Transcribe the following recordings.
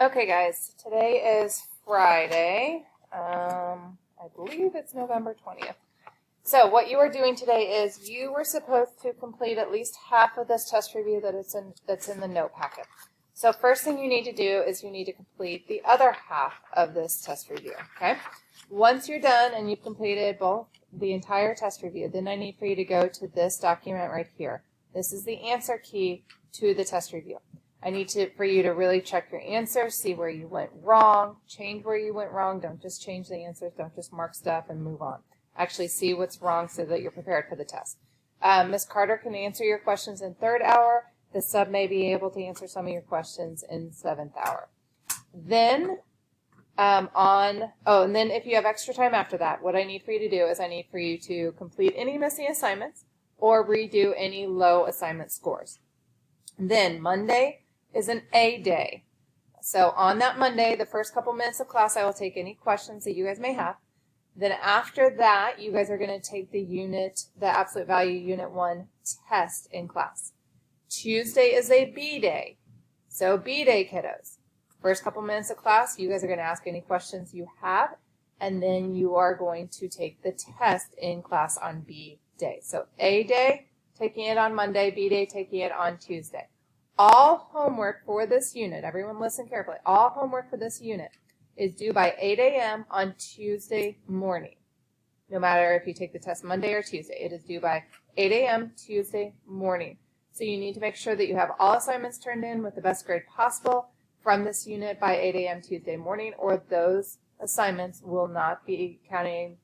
Okay, guys, today is Friday. I believe it's November 20th. So what you are doing today is you were supposed to complete at least half of this test review that's in the note packet. So first thing you need to do is you need to complete the other half of this test review, okay? Once you're done and you've completed the entire test review, then I need for you to go to this document right here. This is the answer key to the test review. I need for you to really check your answers, see where you went wrong, change where you went wrong. Don't just change the answers. Don't just mark stuff and move on. Actually see what's wrong so that you're prepared for the test. Ms. Carter can answer your questions in third hour. The sub may be able to answer some of your questions in seventh hour. Then, and then if you have extra time after that, what I need for you to do is I need for you to complete any missing assignments or redo any low assignment scores. Then Monday is an A day. So on that Monday, the first couple minutes of class, I will take any questions that you guys may have. Then after that, you guys are going to take the absolute value unit 1 test in class. Tuesday is a B day. So B day, kiddos. First couple minutes of class, you guys are going to ask any questions you have, and then you are going to take the test in class on B day. So A day, taking it on Monday, B day, taking it on Tuesday. All homework for this unit, everyone listen carefully, all homework for this unit is due by 8 a.m. on Tuesday morning. No matter if you take the test Monday or Tuesday, it is due by 8 a.m. Tuesday morning. So you need to make sure that you have all assignments turned in with the best grade possible from this unit by 8 a.m. Tuesday morning, or those assignments will not be counting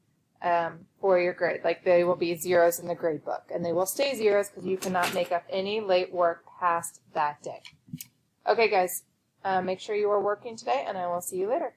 for your grade. Like, they will be zeros in the grade book, and they will stay zeros because you cannot make up any late work past that day. Okay, guys, make sure you are working today, and I will see you later.